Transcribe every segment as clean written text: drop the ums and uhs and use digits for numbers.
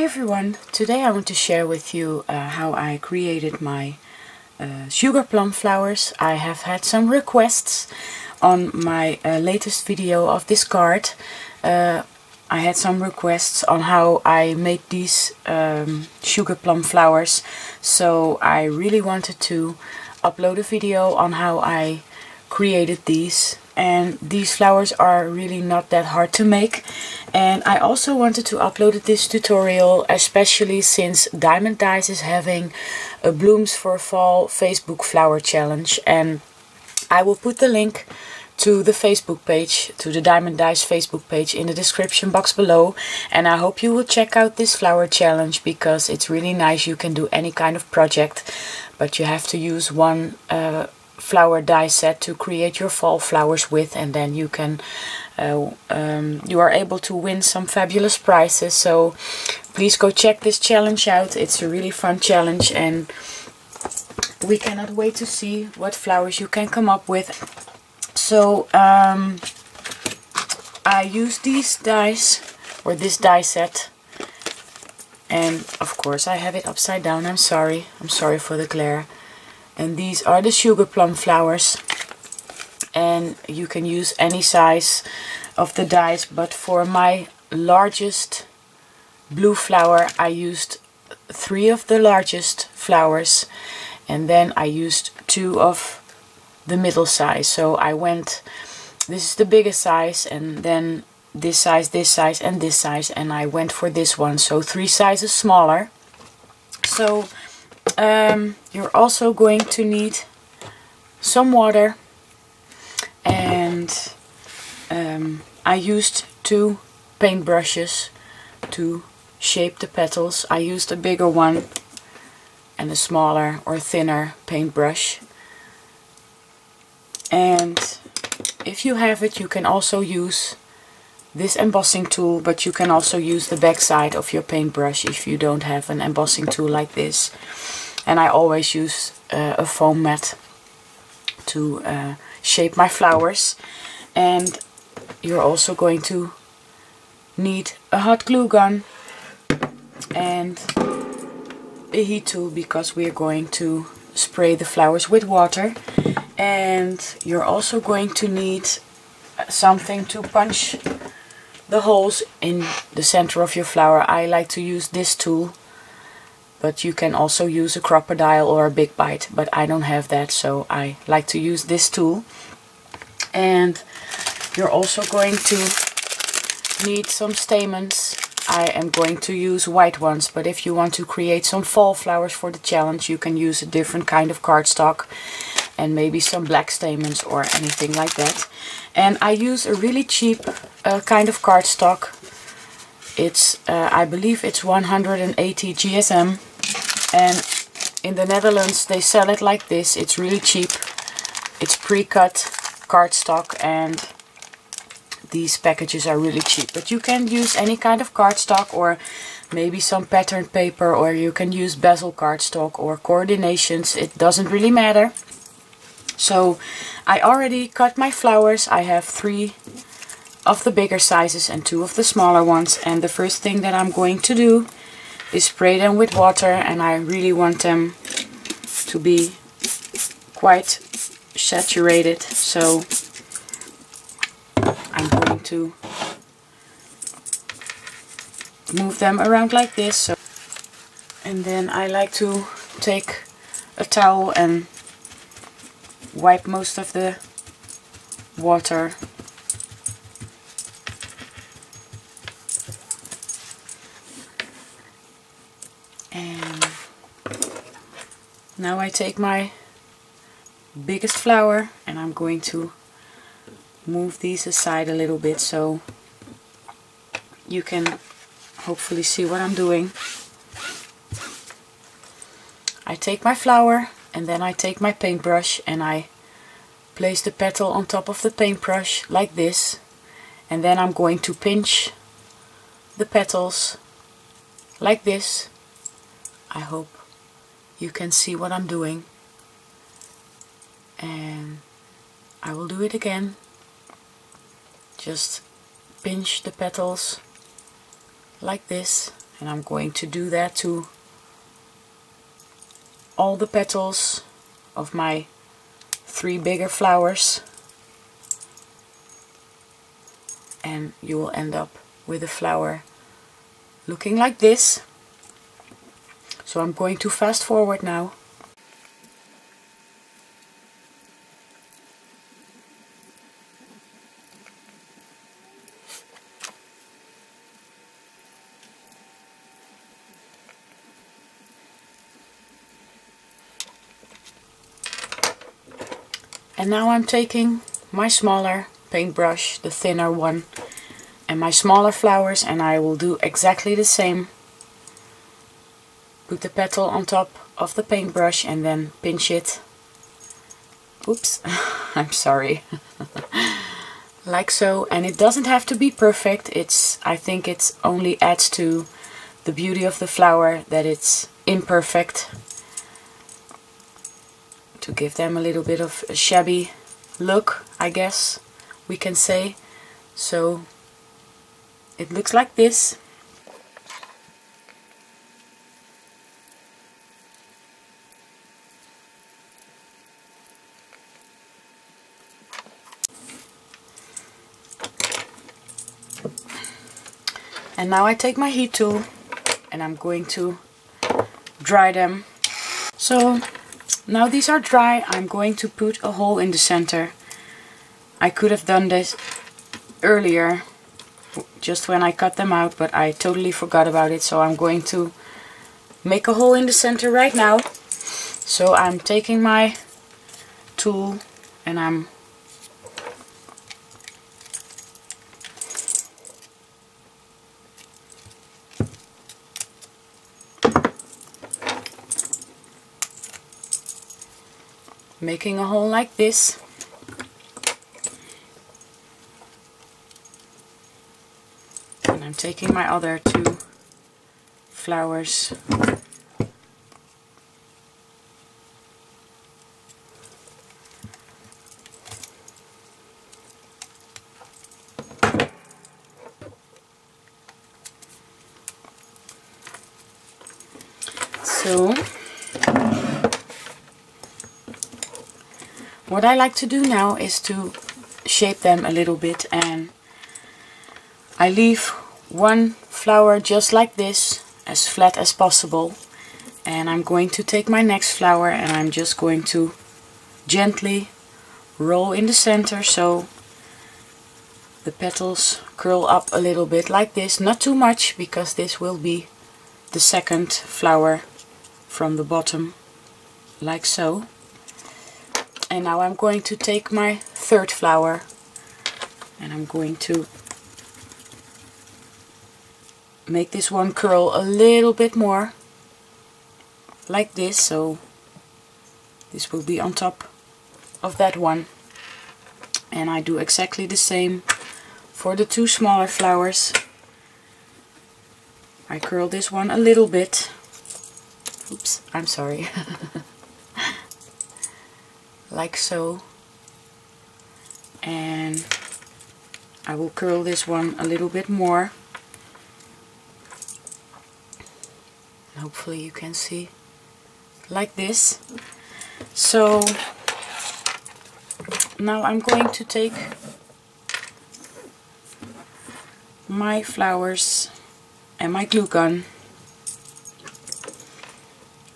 everyone, today I want to share with you how I created my sugar plum flowers. I have had some requests on my latest video of this card. I had some requests on how I made these sugar plum flowers, so I really wanted to upload a video on how I created these. And these flowers are really not that hard to make. And I also wanted to upload this tutorial, especially since Diemond Dies is having a Blooms for Fall Facebook flower challenge. And I will put the link to the Facebook page, to the Diemond Dies Facebook page, in the description box below. And I hope you will check out this flower challenge, because it's really nice. You can do any kind of project, but you have to use one flower die set to create your fall flowers with, and then you can you are able to win some fabulous prizes. So please go check this challenge out. It's a really fun challenge, and we cannot wait to see what flowers you can come up with. So I use these dies, or this die set, and of course I have it upside down. I'm sorry for the glare. And these are the sugar plum flowers, and you can use any size of the dies, but for my largest blue flower I used 3 of the largest flowers, and then I used 2 of the middle size. So I went, this is the biggest size, and then this size, and this size, and I went for this one, so 3 sizes smaller. So you're also going to need some water, and I used 2 paintbrushes to shape the petals. I used a bigger one and a smaller or thinner paintbrush. And if you have it, you can also use this embossing tool, but you can also use the back side of your paintbrush if you don't have an embossing tool like this. And I always use a foam mat to shape my flowers. And you're also going to need a hot glue gun and a heat tool, because we are going to spray the flowers with water. And you're also going to need something to punch the holes in the center of your flower. I like to use this tool, but you can also use a crocodile or a big bite, but I don't have that, so I like to use this tool. And you're also going to need some stamens. I am going to use white ones, but if you want to create some fall flowers for the challenge, you can use a different kind of cardstock and maybe some black stamens or anything like that. And I use a really cheap kind of cardstock. It's I believe it's 180 GSM, and in the Netherlands they sell it like this. It's really cheap. It's pre-cut cardstock, and these packages are really cheap. But you can use any kind of cardstock, or maybe some patterned paper, or you can use bezel cardstock or coordinations. It doesn't really matter. So I already cut my flowers. I have 3 of the bigger sizes and 2 of the smaller ones, and the first thing that I'm going to do is spray them with water, and I really want them to be quite saturated, so I'm going to move them around like this. And then I like to take a towel and wipe most of the water . And now I take my biggest flower, and I'm going to move these aside a little bit so you can hopefully see what I'm doing. I take my flower, and then I take my paintbrush, and I place the petal on top of the paintbrush like this, and then I'm going to pinch the petals like this. I hope you can see what I'm doing, and I will do it again. Just pinch the petals like this, And I'm going to do that to all the petals of my 3 bigger flowers. And you will end up with a flower looking like this. So I'm going to fast forward now. And now I'm taking my smaller paintbrush, the thinner one, and my smaller flowers, and I will do exactly the same. Put the petal on top of the paintbrush and then pinch it. Oops, I'm sorry. Like so, and it doesn't have to be perfect. I think it only adds to the beauty of the flower that it's imperfect, to give them a little bit of a shabby look, I guess we can say. So it looks like this. And now I take my heat tool and I'm going to dry them. So now these are dry, I'm going to put a hole in the center. I could have done this earlier, just when I cut them out, but I totally forgot about it. So I'm going to make a hole in the center right now. So I'm taking my tool and I'm making a hole like this. And I'm taking my other 2 flowers so what I like to do now is to shape them a little bit, and I leave one flower just like this, as flat as possible, and I'm going to take my next flower and I'm just going to gently roll in the center so the petals curl up a little bit like this, not too much because this will be the second flower from the bottom, like so. And now I'm going to take my 3rd flower and I'm going to make this one curl a little bit more like this, so this will be on top of that one. And I do exactly the same for the 2 smaller flowers. I curl this one a little bit. Oops, I'm sorry. Like so, and I will curl this one a little bit more. Hopefully you can see like this. So now I'm going to take my flowers and my glue gun,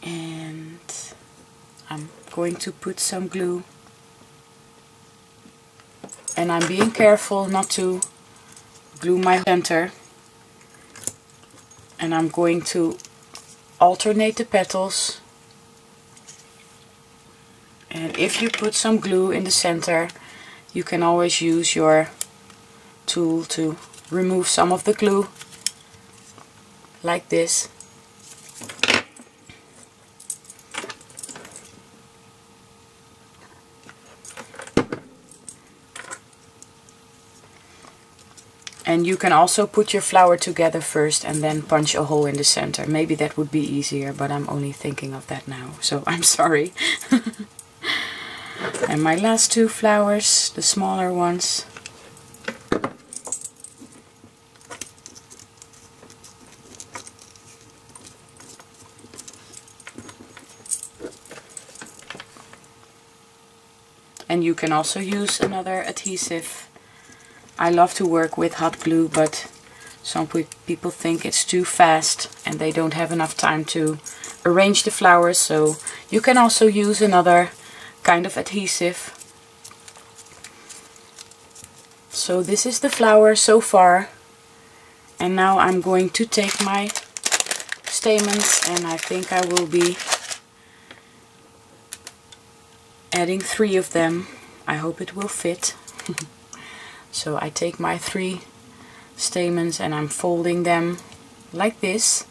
and I'm going to put some glue, and I'm being careful not to glue my center, and I'm going to alternate the petals. And if you put some glue in the center, you can always use your tool to remove some of the glue like this. And you can also put your flower together first and then punch a hole in the center. Maybe that would be easier, but I'm only thinking of that now, so I'm sorry. And my last 2 flowers, the smaller ones, And you can also use another adhesive. I love to work with hot glue, but some people think it's too fast and they don't have enough time to arrange the flowers, so you can also use another kind of adhesive. So this is the flower so far, and now I'm going to take my stamens, and I think I will be adding 3 of them. I hope it will fit. So I take my 3 stamens and I'm folding them like this,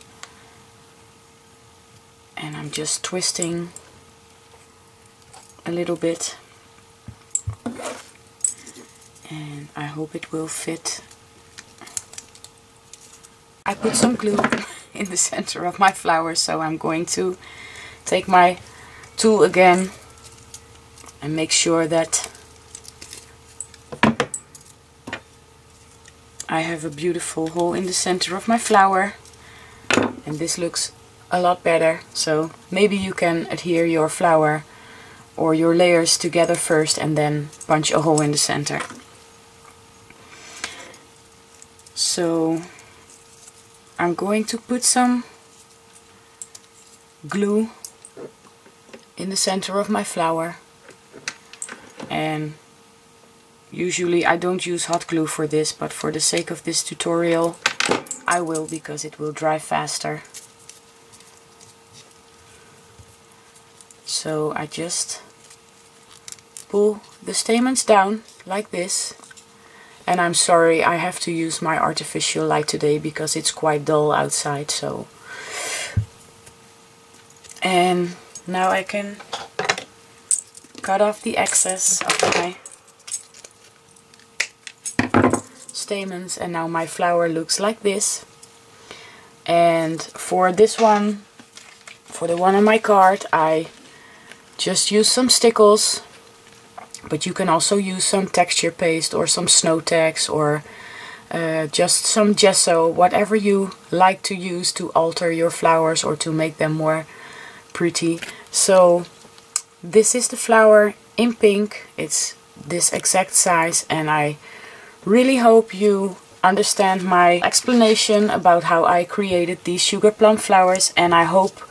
and I'm just twisting a little bit, and I hope it will fit. I put some glue in the center of my flower, so I'm going to take my tool again and make sure that I have a beautiful hole in the center of my flower, and this looks a lot better. So maybe you can adhere your flower or your layers together first and then punch a hole in the center. So I'm going to put some glue in the center of my flower, and usually I don't use hot glue for this, but for the sake of this tutorial I will, because it will dry faster. So I just pull the stamens down like this, and I'm sorry I have to use my artificial light today because it's quite dull outside. So, and now I can cut off the excess of my stamens, and now my flower looks like this. And for this one, for the one on my card, I just use some stickles, but you can also use some texture paste or some snow tags, or just some gesso, whatever you like to use to alter your flowers or to make them more pretty. So this is the flower in pink. It's this exact size, and I really hope you understand my explanation about how I created these sugar plum flowers, and I hope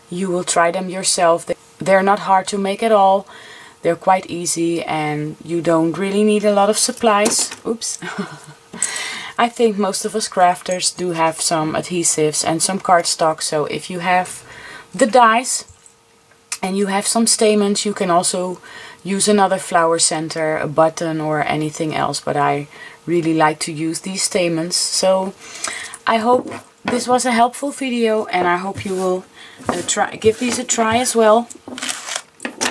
you will try them yourself. They're not hard to make at all. They're quite easy, and you don't really need a lot of supplies. Oops. I think most of us crafters do have some adhesives and some cardstock, so if you have the dies and you have some stamens, you can also use another flower center, a button or anything else, but I really like to use these stamens. So I hope this was a helpful video, and I hope you will give these a try as well.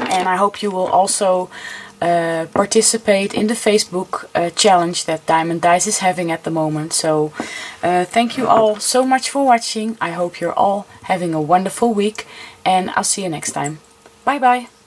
And I hope you will also participate in the Facebook challenge that Diemond Dies is having at the moment. So thank you all so much for watching. I hope you're all having a wonderful week, and I'll see you next time. Bye bye!